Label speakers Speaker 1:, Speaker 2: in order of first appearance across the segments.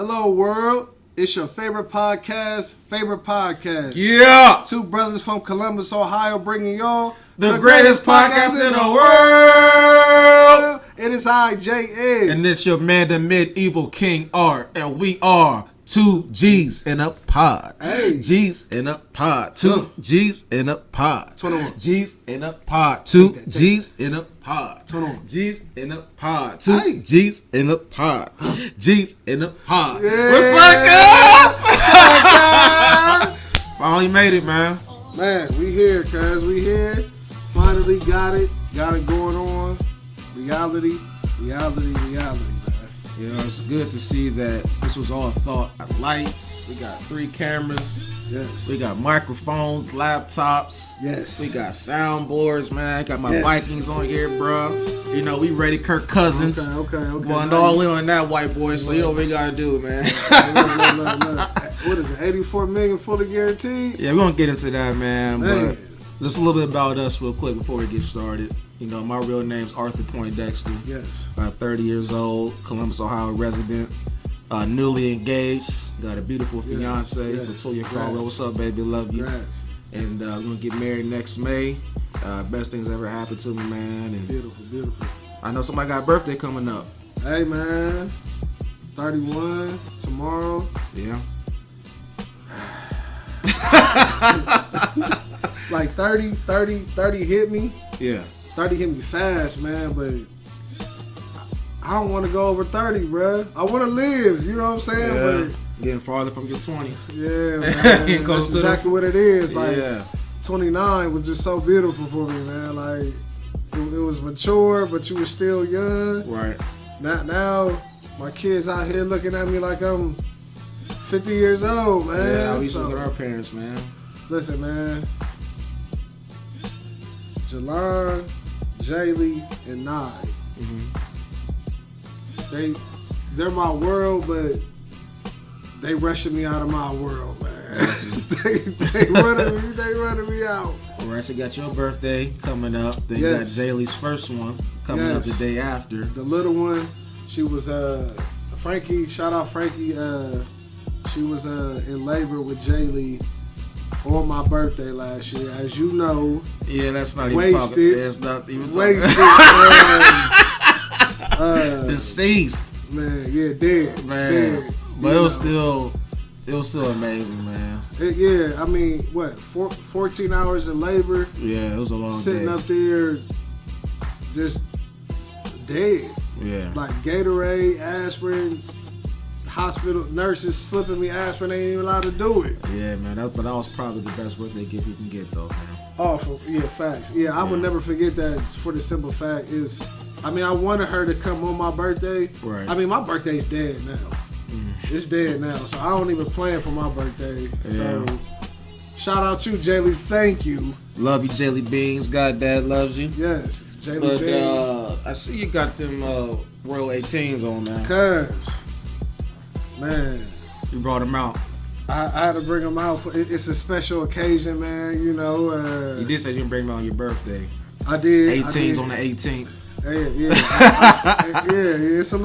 Speaker 1: Hello, world. It's your favorite podcast.
Speaker 2: Yeah.
Speaker 1: Two brothers from Columbus, Ohio, bringing y'all
Speaker 2: The greatest podcast in the world.
Speaker 1: It is I, J.A.
Speaker 2: And this your man, the medieval King Art. And we are two G's in a pod.
Speaker 1: Hey.
Speaker 2: G's in a pod. Two G's in a pod.
Speaker 1: 21.
Speaker 2: G's in a pod. Two G's in a pod.
Speaker 1: 21.
Speaker 2: G's in a pod. Two
Speaker 1: Hey.
Speaker 2: G's in a pod. G's in a pod.
Speaker 1: Yeah.
Speaker 2: What's up,
Speaker 1: What's
Speaker 2: Finally made it, man.
Speaker 1: Man, we here, cuz. We here. Finally got it. Got it going on. Reality, man.
Speaker 2: You know, it's good to see that this was all thought. Lights, we got 3 cameras,
Speaker 1: Yes.
Speaker 2: we got microphones, laptops,
Speaker 1: Yes.
Speaker 2: we got soundboards, man. Got my
Speaker 1: Yes.
Speaker 2: Vikings on here, bro. You know, we ready, Kirk Cousins.
Speaker 1: Okay.
Speaker 2: Going all in on that white boy, so you know what we gotta do, man.
Speaker 1: Look. What is it? 84 million fully guaranteed?
Speaker 2: Yeah, we're gonna get into that, man.
Speaker 1: Man.
Speaker 2: But just a little bit about us real quick before we get started. You know, my real name's Arthur Poindexter.
Speaker 1: Yes.
Speaker 2: 30 years old, Columbus, Ohio resident, newly engaged, got a beautiful fiance,
Speaker 1: yes.
Speaker 2: Latoya Caldwell. What's up, baby? Love you.
Speaker 1: Congrats.
Speaker 2: And we're gonna get married next May. Best things ever happened to me, man. And
Speaker 1: Beautiful.
Speaker 2: I know somebody got a birthday coming up.
Speaker 1: Hey, man. 31 tomorrow.
Speaker 2: Yeah.
Speaker 1: Like 30 hit me.
Speaker 2: Yeah.
Speaker 1: 30 hit me fast, man, but I don't want to go over 30, bruh. I want to live, you know what I'm saying?
Speaker 2: Getting farther from your 20s.
Speaker 1: But yeah, man.
Speaker 2: Getting close
Speaker 1: That's
Speaker 2: to
Speaker 1: exactly what it is. Like
Speaker 2: Yeah.
Speaker 1: 29 was just so beautiful for me, man. Like it was mature, but you were still young.
Speaker 2: Right.
Speaker 1: Now my kids out here looking at me like I'm 50 years old, man.
Speaker 2: Yeah, we used to
Speaker 1: So,
Speaker 2: look at our parents, man.
Speaker 1: listen, man. Jelon, Jaylee, and Nye. They're my world, but they rushing me out of my world, man. they running me out.
Speaker 2: All right, so you got your birthday coming up. Then you got
Speaker 1: Yes.
Speaker 2: Jaylee's first one coming up the
Speaker 1: Yes.
Speaker 2: day after.
Speaker 1: The little one, she was Frankie. Shout out Frankie. She was in labor with Jaylee on my birthday last year, as you know.
Speaker 2: Yeah, that's not even
Speaker 1: Wasted.
Speaker 2: talking. That's not even talking.
Speaker 1: Wasted,
Speaker 2: Deceased,
Speaker 1: man. Yeah, dead,
Speaker 2: man.
Speaker 1: Dead,
Speaker 2: But
Speaker 1: you
Speaker 2: it was
Speaker 1: know.
Speaker 2: still amazing, man.
Speaker 1: Yeah, I mean, what? 14 hours in labor,
Speaker 2: Yeah, it was a long
Speaker 1: sitting
Speaker 2: day.
Speaker 1: up there, just dead.
Speaker 2: Yeah,
Speaker 1: Like Gatorade, aspirin, hospital nurses slipping me aspirin, ain't even allowed to do it.
Speaker 2: yeah, man. That was probably the best birthday gift you can get, though, man.
Speaker 1: Awful. Yeah, facts. Yeah, I would never forget that for the simple fact is, I mean, I wanted her to come on my birthday.
Speaker 2: Right.
Speaker 1: I mean, my birthday's dead now. It's dead now, so I don't even plan for my birthday.
Speaker 2: Yeah.
Speaker 1: So, shout out you, Jaylee. Thank you.
Speaker 2: Love you, Jelly Beans. God, Dad loves you.
Speaker 1: Yes, Jaylee
Speaker 2: But
Speaker 1: Beans.
Speaker 2: I see you got them Royal 18s on, man.
Speaker 1: Cuz, man,
Speaker 2: You brought them out.
Speaker 1: I had to bring them out. It's a special occasion, man. You know.
Speaker 2: You did say you didn't bring them out on your birthday.
Speaker 1: I did.
Speaker 2: 18s on the 18th.
Speaker 1: Yeah. Yeah. It's a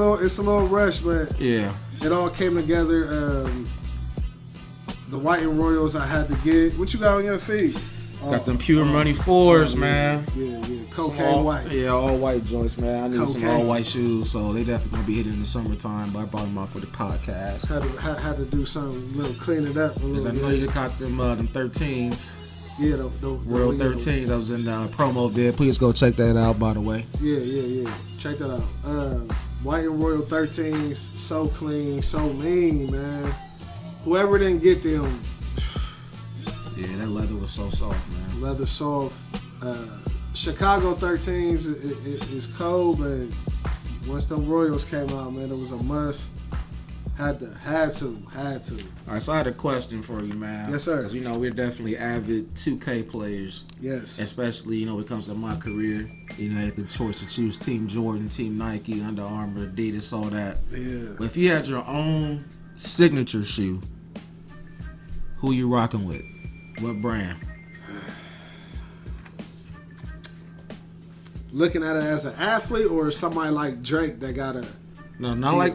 Speaker 1: little rush, but
Speaker 2: Yeah.
Speaker 1: it all came together. The White and Royals I had to get. What you got on your feet?
Speaker 2: Got them Pure Money 4s, man.
Speaker 1: Yeah.
Speaker 2: Some
Speaker 1: Cocaine
Speaker 2: all-
Speaker 1: white.
Speaker 2: Yeah, all white joints, man. I need some
Speaker 1: Cocaine.
Speaker 2: all white shoes, so they definitely gonna be hitting in the summertime. But I brought them out for the podcast.
Speaker 1: Had to do something, a little clean it up a
Speaker 2: Cause I
Speaker 1: little
Speaker 2: know
Speaker 1: bit.
Speaker 2: you got them 13s,
Speaker 1: Yeah, the
Speaker 2: World 13s. I was in the promo vid. Please go check that out, by the way.
Speaker 1: Yeah. Check that out. White and Royal 13s, so clean, so mean, man. Whoever didn't get them,
Speaker 2: Yeah, that leather was so soft, man.
Speaker 1: leather soft. Chicago 13s is cold, but once them Royals came out, man, it was a must. Had to.
Speaker 2: All right, so I had a question for you, man.
Speaker 1: Yes, sir.
Speaker 2: Because, you know, we're definitely avid 2K players.
Speaker 1: Yes.
Speaker 2: Especially, you know, when it comes to my career. You know, I had the choice to choose Team Jordan, Team Nike, Under Armour, Adidas, all that.
Speaker 1: Yeah.
Speaker 2: But if you had your own signature shoe, who you rocking with? What brand?
Speaker 1: Looking at it as an athlete or somebody like Drake that got a
Speaker 2: No, not like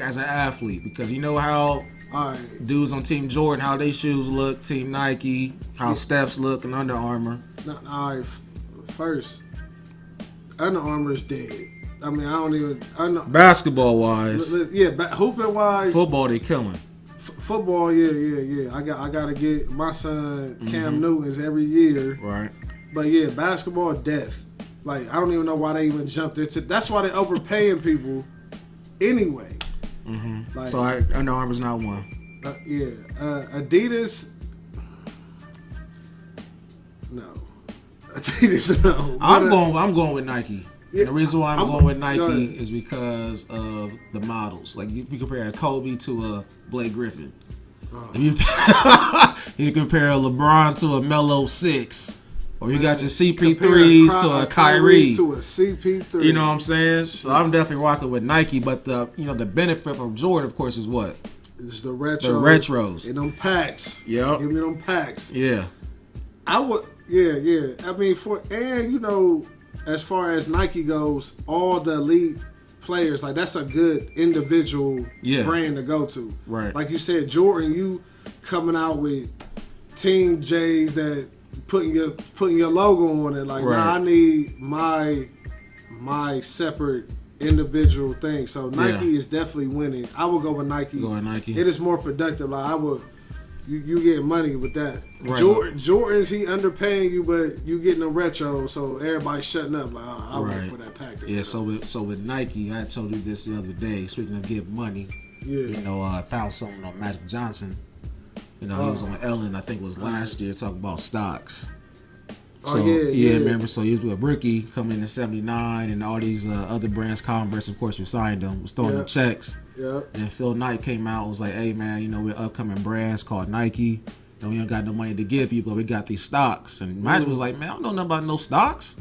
Speaker 2: as an athlete, because you know how
Speaker 1: All right.
Speaker 2: dudes on Team Jordan, how they shoes look, Team Nike, how Steph's look, and Under Armour.
Speaker 1: All right. First, Under Armour is dead. I mean, I don't even.
Speaker 2: Basketball wise,
Speaker 1: Yeah, hooping wise.
Speaker 2: football they killing.
Speaker 1: Football, yeah. I gotta get my son Cam Newton's every year.
Speaker 2: Right.
Speaker 1: But yeah, basketball death. Like I don't even know why they even jumped into. That's why they overpaying people. Anyway. Like,
Speaker 2: So Under Armour's not one.
Speaker 1: Adidas. No. Adidas no.
Speaker 2: I'm going with Nike.
Speaker 1: Yeah,
Speaker 2: And the reason why I'm going with
Speaker 1: go
Speaker 2: Nike
Speaker 1: ahead.
Speaker 2: is because of the models. Like you compare a Kobe to a Blake Griffin. If you compare a LeBron to a Melo 6, or you got your CP3s to a Kyrie.
Speaker 1: To a CP3.
Speaker 2: You know what I'm saying? So I'm definitely rocking with Nike. But the benefit from Jordan, of course, is what?
Speaker 1: It's the retro.
Speaker 2: The retros.
Speaker 1: And them packs.
Speaker 2: Yep.
Speaker 1: Give me them packs.
Speaker 2: Yeah.
Speaker 1: I would. Yeah. I mean, as far as Nike goes, all the elite players, like that's a good individual brand to go to.
Speaker 2: Right.
Speaker 1: Like you said, Jordan, you coming out with Team J's that putting your logo on it. Like,
Speaker 2: Right.
Speaker 1: nah, I need my separate individual thing. So Nike is definitely winning. I would go with Nike.
Speaker 2: Go with Nike.
Speaker 1: It is more productive. Like I would. You get money with that.
Speaker 2: Right.
Speaker 1: Jordan's he underpaying you, but you getting a retro, so everybody's shutting up. Like, I wait for that pack.
Speaker 2: Yeah. So with Nike, I told you this the other day. Speaking of getting money, I found something on Magic Johnson. He was on Ellen. I think it was last year talking about stocks. So remember? So he was with Ricky coming in '79, and all these other brands, Converse, of course, we signed them, was throwing them checks.
Speaker 1: Yeah.
Speaker 2: And Phil Knight came out and was like, "Hey man, we're upcoming brands called Nike. We don't got no money to give you, but we got these stocks." And Magic was like, "Man, I don't know nothing about no stocks.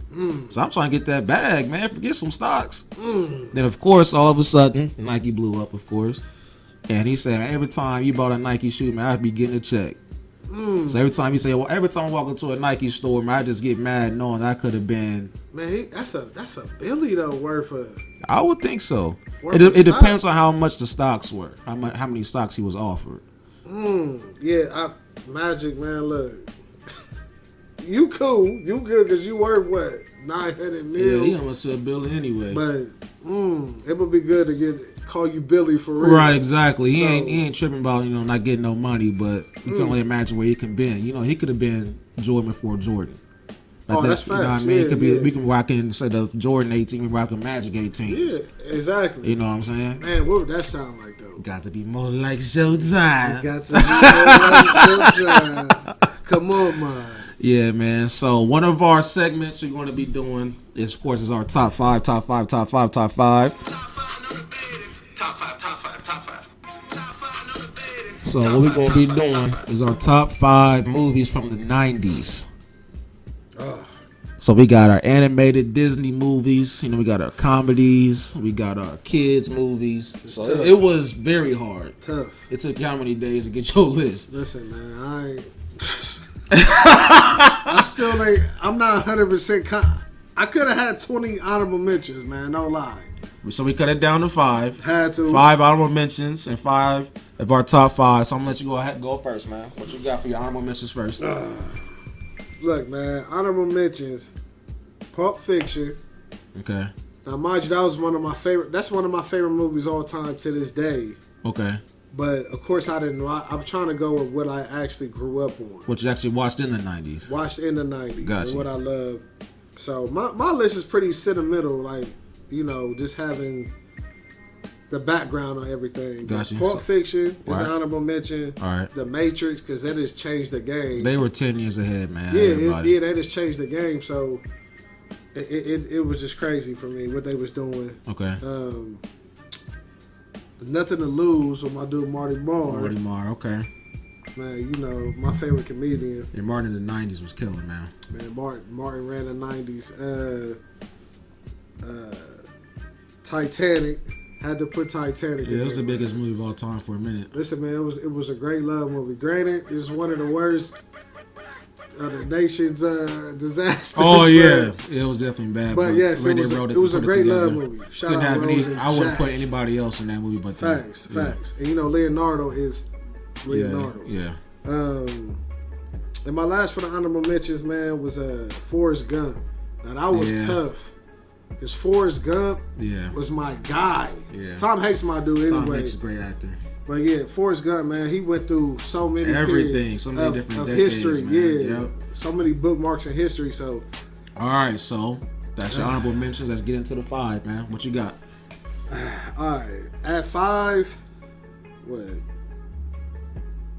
Speaker 2: So I'm trying to get that bag, man. Forget some stocks." Then of course, all of a sudden, Nike blew up, of course. And he said, every time you bought a Nike shoe, man, I'd be getting a check. So every time you say, well, every time I walk into a Nike store, man, I just get mad knowing that could have been.
Speaker 1: Man, that's a Billy though worth of.
Speaker 2: I would think so.
Speaker 1: Worth
Speaker 2: It
Speaker 1: of
Speaker 2: depends on how much the stocks were, how many stocks he was offered.
Speaker 1: Magic, man, look. You cool, you good, because you worth what, 900 mil?
Speaker 2: Yeah, he almost said Billy anyway.
Speaker 1: But it would be good to call you Billy for real.
Speaker 2: Right, exactly. He ain't tripping about not getting no money, but you can only imagine where he can be. He could have been Jordan before Jordan. Like
Speaker 1: that's facts.
Speaker 2: You know what I mean? It could be. We can rock in instead of Jordan 18, we rocking Magic 18.
Speaker 1: Yeah, exactly.
Speaker 2: You know what I'm saying?
Speaker 1: Man, what would that sound like though?
Speaker 2: Got to be more like Showtime.
Speaker 1: Got to be more like Showtime. Come on, man.
Speaker 2: Yeah, man. So one of our segments we're going to be doing is, of course, our top five. So what we're going to be doing is our top 5 movies from the 90s. So we got our animated Disney movies, we got our comedies, we got our kids movies. So it was very hard.
Speaker 1: Tough.
Speaker 2: It took you how many days to get your list?
Speaker 1: Listen, man, I'm not 100%. I could have had 20 honorable mentions, man. No lie.
Speaker 2: So we cut it down to 5.
Speaker 1: Had to.
Speaker 2: 5 honorable mentions and 5 of our top 5. So I'm gonna let you go ahead and go first, man. What you got for your honorable mentions first?
Speaker 1: Look, man, honorable mentions. Pulp Fiction.
Speaker 2: Okay.
Speaker 1: Now, mind you, that was one of my favorite. That's one of my favorite movies all time to this day.
Speaker 2: Okay.
Speaker 1: But of course, I didn't. I'm trying to go with what I actually grew up on.
Speaker 2: What you actually watched in the 90s.
Speaker 1: Watched in the 90s.
Speaker 2: Gotcha.
Speaker 1: And what I love. So my list is pretty sentimental. Like, just having the background on everything.
Speaker 2: Gotcha.
Speaker 1: Pulp Fiction is
Speaker 2: Right.
Speaker 1: an honorable mention.
Speaker 2: All right.
Speaker 1: The Matrix, because that has changed the game.
Speaker 2: They were 10 years ahead, man.
Speaker 1: Yeah, that has changed the game. So it was just crazy for me what they was doing.
Speaker 2: Okay.
Speaker 1: Nothing to Lose with my dude Marty Marr.
Speaker 2: Marty Marr, okay.
Speaker 1: Man, my favorite comedian.
Speaker 2: Yeah, Martin in the 90s was killing, man.
Speaker 1: Man, Martin ran the 90s. Titanic. Had to put Titanic in
Speaker 2: Yeah, it was the
Speaker 1: there,
Speaker 2: biggest
Speaker 1: man.
Speaker 2: movie of all time for a minute.
Speaker 1: Listen, man, it was a great love movie. Granted, it's one of the worst the nation's disaster.
Speaker 2: Oh yeah, it was definitely bad.
Speaker 1: But yes,
Speaker 2: the way
Speaker 1: it
Speaker 2: they
Speaker 1: was, it was a
Speaker 2: put
Speaker 1: great
Speaker 2: together.
Speaker 1: love movie. Shout
Speaker 2: Couldn't
Speaker 1: out
Speaker 2: have
Speaker 1: Rose
Speaker 2: any.
Speaker 1: and
Speaker 2: I wouldn't
Speaker 1: Jack.
Speaker 2: put anybody else in that movie but them.
Speaker 1: Facts.
Speaker 2: Yeah.
Speaker 1: And you know, Leonardo is Leonardo.
Speaker 2: Yeah.
Speaker 1: And my last for the honorable mentions, man, was Forrest Gump. Now that was tough. Because Forrest Gump was my guy.
Speaker 2: Yeah.
Speaker 1: Tom Hanks my dude anyway.
Speaker 2: Tom Hanks is a great actor.
Speaker 1: But yeah, Forrest Gump, man, he went through so many
Speaker 2: Everything,
Speaker 1: periods
Speaker 2: so many
Speaker 1: of,
Speaker 2: different
Speaker 1: of
Speaker 2: decades,
Speaker 1: history.
Speaker 2: man.
Speaker 1: Yeah,
Speaker 2: Yep.
Speaker 1: so many bookmarks in history. So,
Speaker 2: All right, so that's your honorable mentions. Let's get into the 5, man. What you got?
Speaker 1: all right, at 5, what?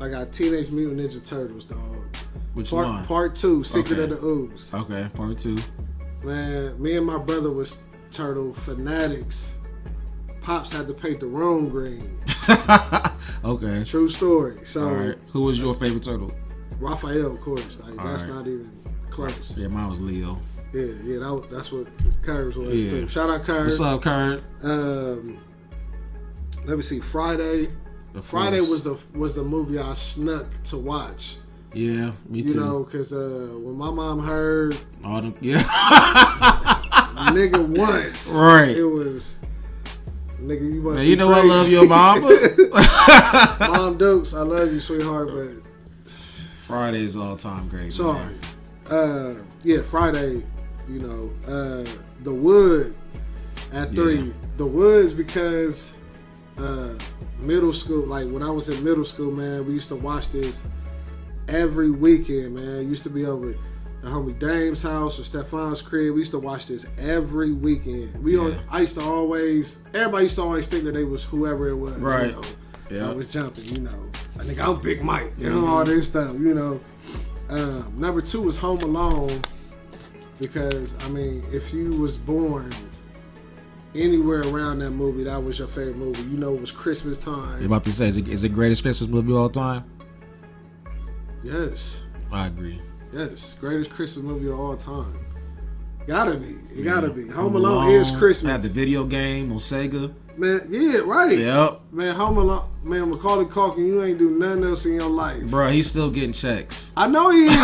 Speaker 1: I got Teenage Mutant Ninja Turtles, dog.
Speaker 2: Which one?
Speaker 1: Part 2, Secret
Speaker 2: Okay.
Speaker 1: of the Ooze.
Speaker 2: Okay, part 2.
Speaker 1: Man, me and my brother was turtle fanatics. Pops had to paint the room green.
Speaker 2: Okay.
Speaker 1: True story. So,
Speaker 2: All right. Who was your favorite turtle?
Speaker 1: Raphael, of course. Like, that's
Speaker 2: right.
Speaker 1: not even close.
Speaker 2: Yeah, mine was Leo.
Speaker 1: Yeah, that's what Curves was
Speaker 2: Yeah.
Speaker 1: too. Shout out Curves.
Speaker 2: What's up, Kurt?
Speaker 1: Let me see. Friday
Speaker 2: Of
Speaker 1: Friday
Speaker 2: course.
Speaker 1: was the movie I snuck to watch.
Speaker 2: Yeah, me
Speaker 1: You
Speaker 2: too.
Speaker 1: know, because when my mom heard
Speaker 2: All them, yeah.
Speaker 1: nigga once,
Speaker 2: Right.
Speaker 1: it was nigga. You must.
Speaker 2: Man,
Speaker 1: be
Speaker 2: you know I
Speaker 1: crazy.
Speaker 2: love your mama.
Speaker 1: Mom Dukes, I love you, sweetheart, but
Speaker 2: Friday's all time great.
Speaker 1: sorry.
Speaker 2: Man.
Speaker 1: Yeah, Friday. You know, The Wood at 3.
Speaker 2: Yeah.
Speaker 1: The Woods because middle school. Like when I was in middle school, man, we used to watch this every weekend, man. It used to be over at the homie Dame's house or Stefan's crib. We used to watch this every weekend. I used to always, everybody used to always think that they was whoever it was.
Speaker 2: Right.
Speaker 1: You know,
Speaker 2: Yeah.
Speaker 1: I was jumping, you know. I think I'm Big Mike, you know, all this stuff, you know. Number 2 was Home Alone because, I mean, if you was born anywhere around that movie, that was your favorite movie. You know, it was Christmas time.
Speaker 2: You're about to say, is it greatest Christmas movie of all time?
Speaker 1: Yes.
Speaker 2: I agree.
Speaker 1: Yes, greatest Christmas movie of all time. Gotta be. It gotta be. Home Alone is Christmas.
Speaker 2: Had the video game on Sega.
Speaker 1: Man, yeah, right.
Speaker 2: Yep.
Speaker 1: Man, Home Alone. Man, Macaulay Culkin, you ain't do nothing else in your life.
Speaker 2: Bro, he's still getting checks.
Speaker 1: I know he is.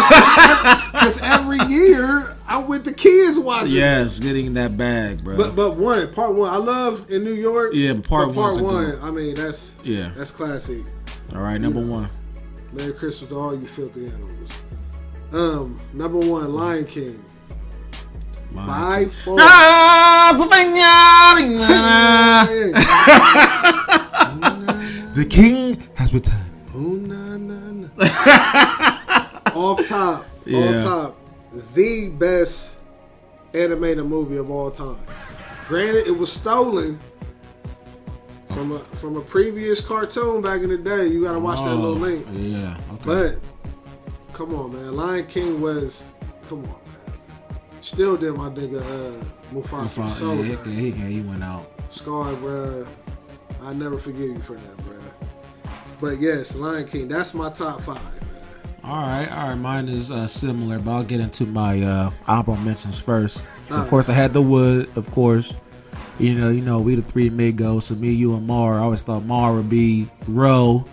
Speaker 1: Because every year, I'm with the kids watching.
Speaker 2: Yes, getting that bag, bro.
Speaker 1: But part one, I love in New York.
Speaker 2: Yeah, but part
Speaker 1: one,
Speaker 2: good.
Speaker 1: I mean, that's classic.
Speaker 2: All right, number 1.
Speaker 1: Merry Christmas to all you filthy animals. Number 1, Lion King. By far.
Speaker 2: The king has returned.
Speaker 1: Off top, the best animated movie of all time. Granted, it was stolen from a previous cartoon back in the day. You gotta watch that little link.
Speaker 2: Yeah, okay.
Speaker 1: But come on, man, Lion King was man. Still did my nigga Mufasa so
Speaker 2: yeah, he went out.
Speaker 1: Scar, bruh. I never forgive you for that, bruh. But yes, Lion King. That's my top 5, man.
Speaker 2: All right. Mine is similar, but I'll get into my honorable mentions first. So of course I had The Wood, of course. You know, we the 3 amigos. So me, you, and Mar. I always thought Mar would be Ro.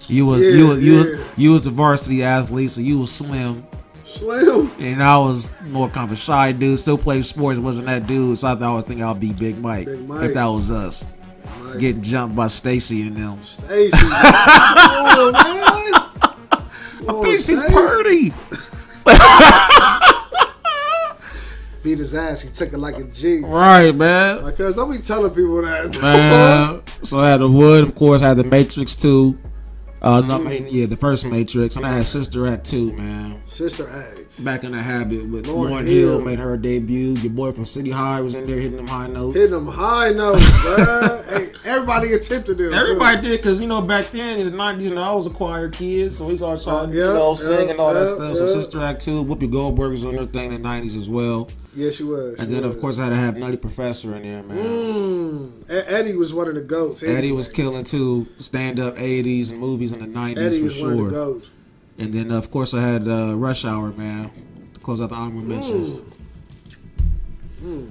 Speaker 2: You was the varsity athlete, so you was Slim.
Speaker 1: Slim.
Speaker 2: And I was more kind of a shy dude. Still played sports, wasn't that dude. So I thought I would think I'll be Big Mike. If that was us. Getting jumped by Stacy and them.
Speaker 1: Stacy. Oh, man.
Speaker 2: I think she's pretty.
Speaker 1: Beat his ass. He took it like a G.
Speaker 2: Right, man.
Speaker 1: Because don't be telling people that.
Speaker 2: Man. So I had The Wood, of course. I had The Matrix 2. The first Matrix. And I had Sister Act 2, man.
Speaker 1: Sister Acts.
Speaker 2: Back in the Habit with Lauryn Hill made her debut. Your boy from City High was in there hitting them high notes.
Speaker 1: Hitting them high notes, bruh. Hey, everybody attempted it.
Speaker 2: Everybody did, because, back then in the 90s, I was a choir kid, so we started trying to, sing and all that stuff. So Sister Act 2, Whoopi Goldberg was on her thing in the 90s as well.
Speaker 1: Yes, she was.
Speaker 2: And then, of course, I had to have Nutty Professor in there, man.
Speaker 1: Eddie was one of the GOATs.
Speaker 2: Eddie was killing, too. Stand-up 80s and movies in the 90s,
Speaker 1: Eddie
Speaker 2: for
Speaker 1: was
Speaker 2: sure.
Speaker 1: one of the GOATs.
Speaker 2: And then, of course, I had Rush Hour, man, to close out the honorable mentions.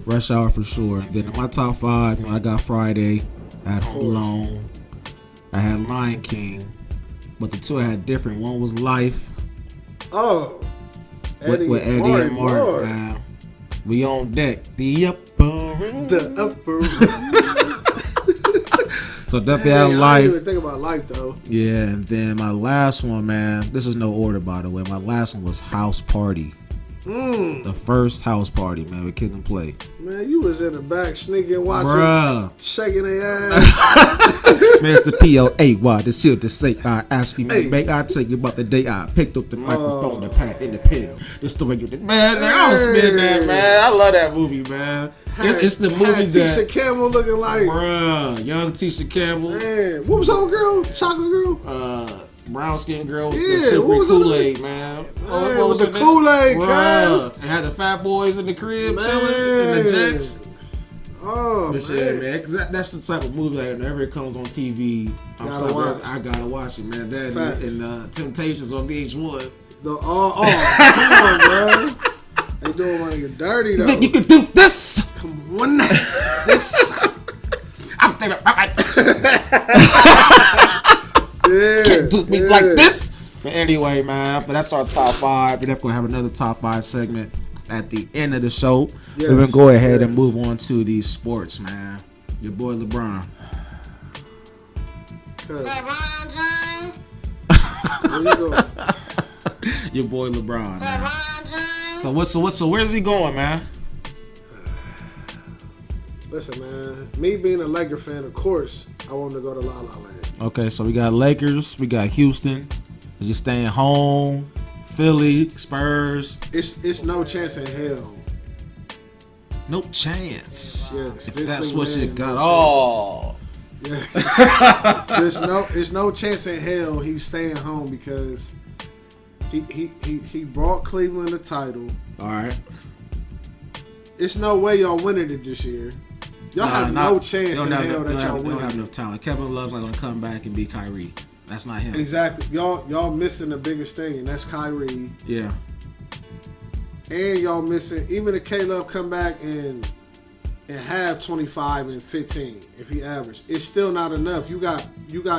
Speaker 2: Rush Hour for sure. And then in my top 5, I got Friday. I had Home Alone. I had Lion King. But the 2 I had different. One was Life.
Speaker 1: Oh.
Speaker 2: with Eddie and Mark, man. We on deck. The upper room.
Speaker 1: The upper room.
Speaker 2: So definitely had Life.
Speaker 1: I didn't even think about Life though.
Speaker 2: Yeah, and then my last one, man. This is no order, by the way. My last one was House Party. The first House Party, man, with Kid and Play.
Speaker 1: Man, you was in the back sneaking, watching, shaking their ass.
Speaker 2: Man, it's the PLAY, the seal to say. I ask you, make I tell you about the day I picked up the microphone and packed in the pen. The story you did, man. I was spinning that, man. I love that movie, man. It's the movie that
Speaker 1: Tisha Campbell looking like,
Speaker 2: young Tisha Campbell.
Speaker 1: Man, what was old girl? Chocolate girl?
Speaker 2: Brown skin girl with the super Kool-Aid, man.
Speaker 1: What was the Kool-Aid, cuz?
Speaker 2: And had the fat boys in the crib chilling in the jets.
Speaker 1: Oh,
Speaker 2: man. Shit, man. Cause that's the type of movie that whenever it comes on TV, I gotta watch it, man. That and Temptations on VH1.
Speaker 1: Come on, bro. They doing like you dirty though.
Speaker 2: You think you can do this?
Speaker 1: Come on, this.
Speaker 2: I'm thinking.
Speaker 1: Yeah,
Speaker 2: can't do me like this. But anyway, man, but that's our top 5. We're definitely gonna have another top 5 segment at the end of the show. Yes, we're gonna go ahead and move on to these sports, man. Your boy LeBron.
Speaker 3: LeBron James.
Speaker 1: Where you going?
Speaker 2: Your boy LeBron, man.
Speaker 3: LeBron James.
Speaker 2: So where's he going, man?
Speaker 1: Listen, man. Me being a Laker fan, of course, I want him to go to La La Land.
Speaker 2: Okay, so we got Lakers, we got Houston. Is he staying home? Philly, Spurs.
Speaker 1: It's no chance in hell.
Speaker 2: No chance.
Speaker 1: Yes,
Speaker 2: if that's what you got.
Speaker 1: No yes. There's no chance in hell he's staying home because he brought Cleveland the title.
Speaker 2: All right.
Speaker 1: It's no way y'all winning it this year. Y'all have no chance in hell that y'all win.
Speaker 2: They don't have enough talent. Kevin Love's not going to come back and be Kyrie. That's not him.
Speaker 1: Exactly. Y'all missing the biggest thing, and that's Kyrie.
Speaker 2: Yeah.
Speaker 1: And y'all missing, even if K-Love come back and have 25 and 15, if he average, it's still not enough. You got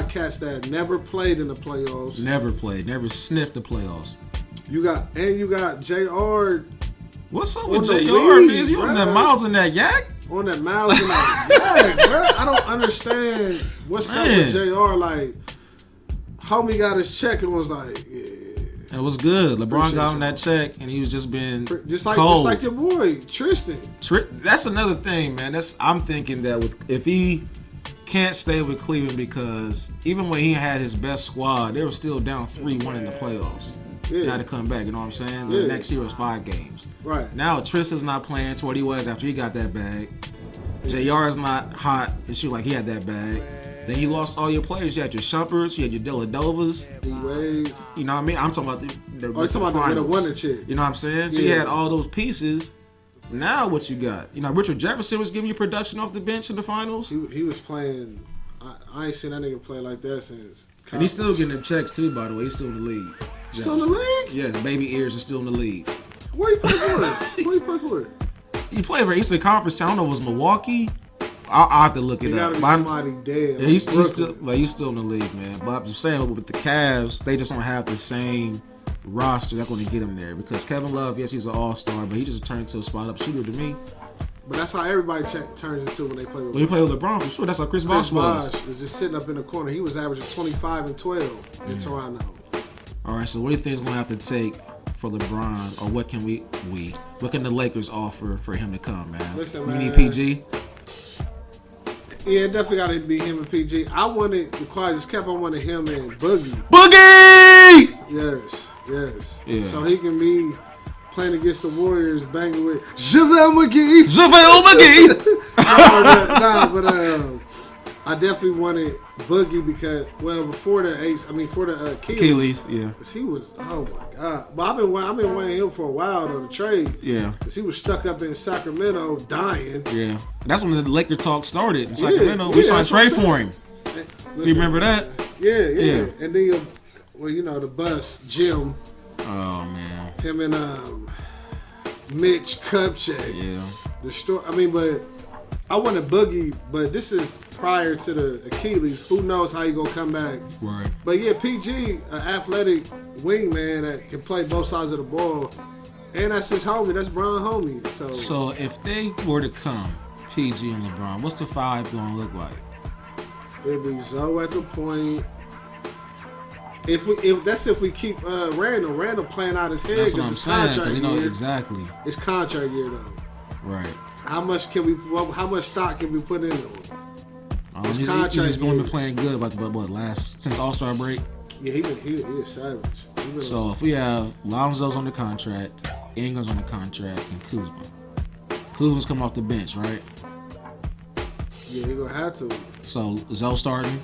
Speaker 1: cats that never played in the playoffs.
Speaker 2: Never played. Never sniffed the playoffs.
Speaker 1: You got JR.
Speaker 2: What's up with JR? Is he on that miles in that yak?
Speaker 1: On that miles in that yak, bro. I don't understand what's up with JR. Like, homie got his check and was like, yeah.
Speaker 2: It was good. LeBron got him that check, and he was just being cold.
Speaker 1: Just like your boy Tristan.
Speaker 2: That's another thing, man. I'm thinking that if he can't stay with Cleveland, because even when he had his best squad, they were still down 3-1 in the playoffs. Yeah. He had to come back. You know what I'm saying? The next year was 5 games.
Speaker 1: Right.
Speaker 2: Now Tristan's not playing to what he was after he got that bag. JR is not hot and shoot like he had that bag. Then you lost all your players. You had your Shumperts, you had your Dilladovas.
Speaker 1: D-Waves.
Speaker 2: You know what I mean? I'm talking about the
Speaker 1: you're talking about the winner chick.
Speaker 2: You know what I'm saying? So you had all those pieces. Now what you got? You know, Richard Jefferson was giving you production off the bench in the finals.
Speaker 1: He was playing. I ain't seen that nigga play like that since.
Speaker 2: And he's still getting them checks too, by the way. He's still in the league.
Speaker 1: Still in the league?
Speaker 2: Yes, baby ears are still in the league.
Speaker 1: Where you play for? Where you play for?
Speaker 2: He played for Eastern Conference. I don't know if it was Milwaukee. I'll have to look it up.
Speaker 1: Gotta be somebody dead.
Speaker 2: Yeah, he's still in the league, man. But I'm just saying, with the Cavs, they just don't have the same roster that's going to get him there. Because Kevin Love, yes, he's an all-star, but he just turned into a spot-up shooter to me.
Speaker 1: But that's how everybody turns into when they play with.
Speaker 2: When you play with LeBron, for sure. That's how Chris Bosh was.
Speaker 1: Was just sitting up in the corner. He was averaging 25 and 12 in Toronto.
Speaker 2: All right, so what do you think is going to have to take for LeBron, or what can what can the Lakers offer for him to come, man?
Speaker 1: Listen,
Speaker 2: man. You need PG?
Speaker 1: Yeah, definitely got to be him and PG. I wanted, the Quiet just kept on wanting him and Boogie.
Speaker 2: Boogie!
Speaker 1: Yes.
Speaker 2: Yeah.
Speaker 1: So he can be playing against the Warriors, banging with JaVale McGee. But I definitely wanted Boogie because, before the Achilles,
Speaker 2: yeah.
Speaker 1: He was, oh my God. But I've been wanting him for a while though, to trade.
Speaker 2: Yeah.
Speaker 1: Because he was stuck up in Sacramento dying.
Speaker 2: Yeah. That's when the Laker talk started in Sacramento. We tried to trade for him. You remember that?
Speaker 1: Yeah. And then, the bus, Jim.
Speaker 2: Oh, man.
Speaker 1: Him and Mitch Kupchak.
Speaker 2: Yeah.
Speaker 1: But I wanted Boogie, but this is prior to the Achilles. Who knows how he gonna come back?
Speaker 2: Right.
Speaker 1: But yeah, PG, an athletic wingman that can play both sides of the ball. And that's his homie. That's Bron homie.
Speaker 2: So if they were to come, PG and LeBron, what's the five gonna look like?
Speaker 1: It'd be Zoe at the point. If we keep Randall playing out his head
Speaker 2: That's what
Speaker 1: because
Speaker 2: I'm
Speaker 1: it's
Speaker 2: saying.
Speaker 1: contract
Speaker 2: Because
Speaker 1: year.
Speaker 2: exactly.
Speaker 1: It's contract year though.
Speaker 2: Right.
Speaker 1: How much stock can we put into him? His
Speaker 2: He's
Speaker 1: contract
Speaker 2: going to
Speaker 1: year.
Speaker 2: be playing good, but since All-Star break.
Speaker 1: Yeah, he is savage.
Speaker 2: So if we have Lonzo's on the contract, Ingram's on the contract, and Kuzma. Kuzma's coming off the bench, right?
Speaker 1: Yeah, he gonna have to.
Speaker 2: So Zoe starting.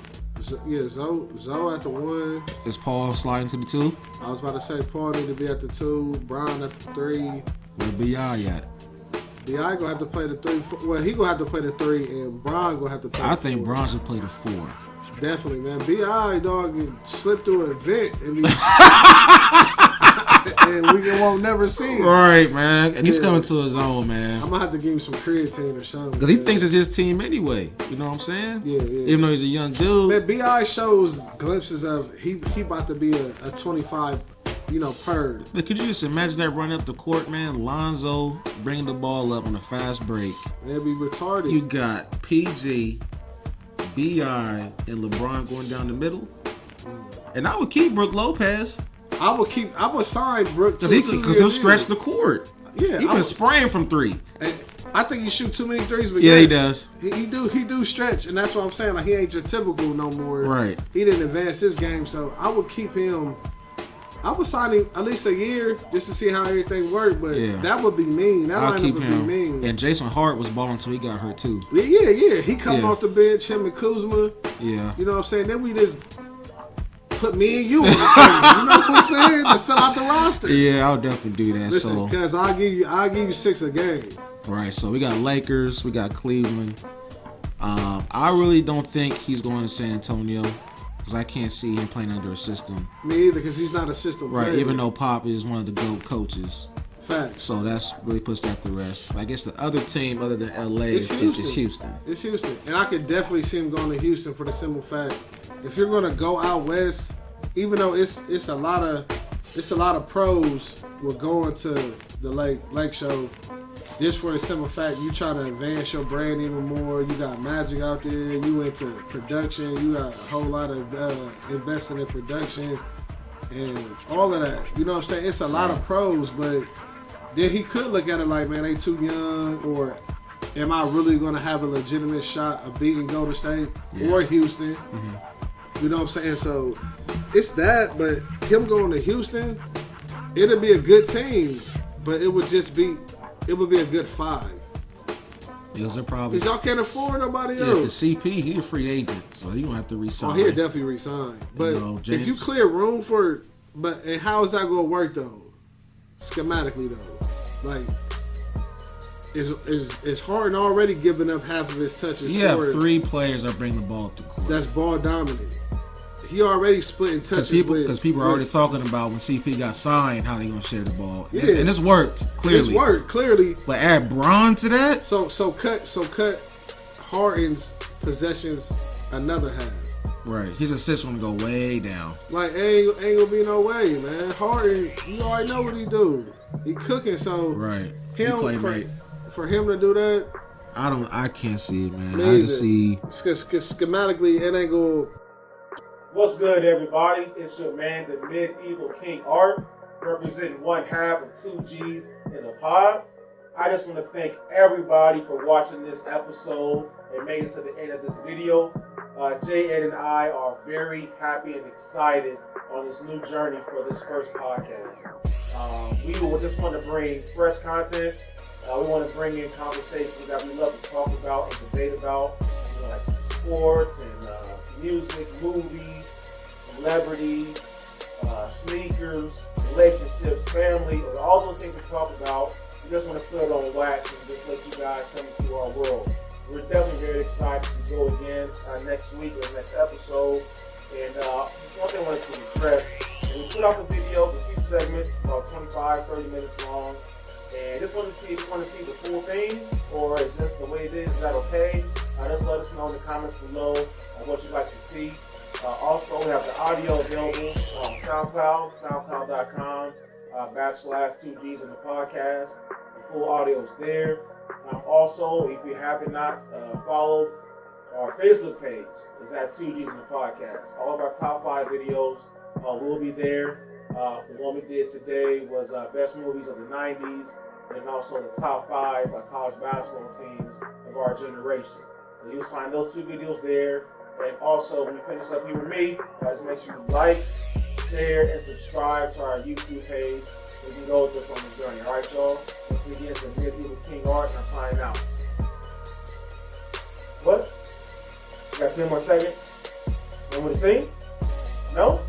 Speaker 1: Yeah, Zoe at the 1.
Speaker 2: Is Paul sliding to the 2?
Speaker 1: I was about to say Paul need to be at the 2. Brown at the 3.
Speaker 2: Where B.I. at?
Speaker 1: B.I. gonna have to play the 3. Well, he gonna have to play the 3, and Brown gonna have to play.
Speaker 2: I
Speaker 1: the
Speaker 2: think
Speaker 1: 4.
Speaker 2: Bron should play the 4.
Speaker 1: Definitely, man. B.I. dog can slip through a vent and be, and we won't never see him.
Speaker 2: Right, man. And he's
Speaker 1: Yeah.
Speaker 2: coming to his own, man.
Speaker 1: I'm gonna have to give him some creatine or something.
Speaker 2: Because he
Speaker 1: man.
Speaker 2: thinks it's his team anyway. You know what I'm saying?
Speaker 1: Yeah.
Speaker 2: Even though he's a young dude.
Speaker 1: Man, B.I. shows glimpses of he about to be a 25, per.
Speaker 2: But could you just imagine that run up the court, man? Lonzo bringing the ball up on a fast break.
Speaker 1: It'd be retarded.
Speaker 2: You got PG, B.I., and LeBron going down the middle. And I would keep Brook Lopez
Speaker 1: I would sign Brook
Speaker 2: because he'll stretch the court.
Speaker 1: Yeah,
Speaker 2: He been spraying from 3.
Speaker 1: I think he shoot too many threes, but
Speaker 2: Yeah, he
Speaker 1: yes,
Speaker 2: does.
Speaker 1: He do stretch, and that's what I'm saying. Like he ain't your typical no more.
Speaker 2: Right.
Speaker 1: He didn't advance his game, so I would keep him. I would sign him at least a year just to see how everything worked. But
Speaker 2: Yeah.
Speaker 1: that would be mean. That
Speaker 2: I'll
Speaker 1: lineup
Speaker 2: keep
Speaker 1: would
Speaker 2: him.
Speaker 1: be mean.
Speaker 2: And Jason Hart was balling until he got hurt too.
Speaker 1: Yeah. He coming
Speaker 2: Yeah.
Speaker 1: off the bench, him and Kuzma.
Speaker 2: Yeah.
Speaker 1: You know what I'm saying? Then we just put me and you on the team. You know what I'm saying? To fill out the roster.
Speaker 2: Yeah, I'll definitely do that.
Speaker 1: Listen,
Speaker 2: So
Speaker 1: because I'll give you 6 a game.
Speaker 2: right, so we got Lakers, we got Cleveland. I really don't think he's going to San Antonio because I can't see him playing under a system.
Speaker 1: Me either, because he's not a system
Speaker 2: Right,
Speaker 1: player.
Speaker 2: even though Pop is one of the GOAT coaches.
Speaker 1: Facts.
Speaker 2: So that's really puts that to rest. I guess the other team other than LA is Houston.
Speaker 1: It's Houston. And I could definitely see him going to Houston for the simple fact, if you're going to go out west, even though it's a lot of pros with going to the Lake Show, just for the simple fact you try to advance your brand even more. You got Magic out there. You into production. You got a whole lot of investing in production and all of that. You know what I'm saying? It's a lot of pros, but then he could look at it like, man, they too young, or am I really going to have a legitimate shot of beating Golden State or Houston? You know what I'm saying? So it's that, but him going to Houston, it'll be a good team, but it would be a good 5.
Speaker 2: Is there probably?
Speaker 1: Because y'all can't afford nobody
Speaker 2: Yeah, because
Speaker 1: else.
Speaker 2: CP, he a free agent, so he gonna have to resign.
Speaker 1: Oh, he'll definitely resign. But if you clear room for, and how is that going to work though? Schematically though, like is Harden already giving up half of his touches?
Speaker 2: You have 3 players that bring the ball up the court.
Speaker 1: That's ball dominant. He already splitting touches
Speaker 2: Because people are already talking about when CP got signed, how they gonna share the ball.
Speaker 1: Yeah.
Speaker 2: And it's worked clearly.
Speaker 1: It's worked clearly.
Speaker 2: But add Bron to that.
Speaker 1: So cut Harden's possessions another half.
Speaker 2: Right. His assists gonna go way down.
Speaker 1: Like ain't gonna be no way, man. Harden, you already know what he do. He cooking, so
Speaker 2: Right. He
Speaker 1: him
Speaker 2: play mate.
Speaker 1: for him to do that.
Speaker 2: I can't see it, man.
Speaker 1: Me
Speaker 2: I
Speaker 1: either.
Speaker 2: just see.
Speaker 1: Schematically, it ain't gonna.
Speaker 4: What's good, everybody? It's your man, the Medieval King Art, representing 1/2 of 2 G's in the pod. I just want to thank everybody for watching this episode and made it to the end of this video. Jay, Ed, and I are very happy and excited on this new journey for this first podcast. We just want to bring fresh content. We want to bring in conversations that we love to talk about and debate about, like sports and music, movies, celebrities, sneakers, relationships, family, and all those things we talk about. We just want to put it on wax and just let you guys come into our world. We're definitely very excited to go again next week or next episode. And just one thing I wanted to address, and we put out the video, the few segments, about 25, 30 minutes long. And just want to see if you want to see the full thing, or is this the way it is? Is that okay? Just let us know in the comments below what you'd like to see. Also, we have the audio available on SoundCloud, soundcloud.com, /2Gs in the podcast. The full audio is there. Also, if you have not followed our Facebook page, is at 2Gs in the podcast. All of our top 5 videos will be there. The one we did today was best movies of the 90s, and also the top 5 college basketball teams of our generation. So you'll find those 2 videos there. And also, when you finish up here with me, just make sure you like, share, and subscribe to our YouTube page. We can go with us on the journey. All right, y'all? Once again, it's the Mid Evil King Art, and I'm signing out. What? You got 10 more seconds? Remember to sing? No?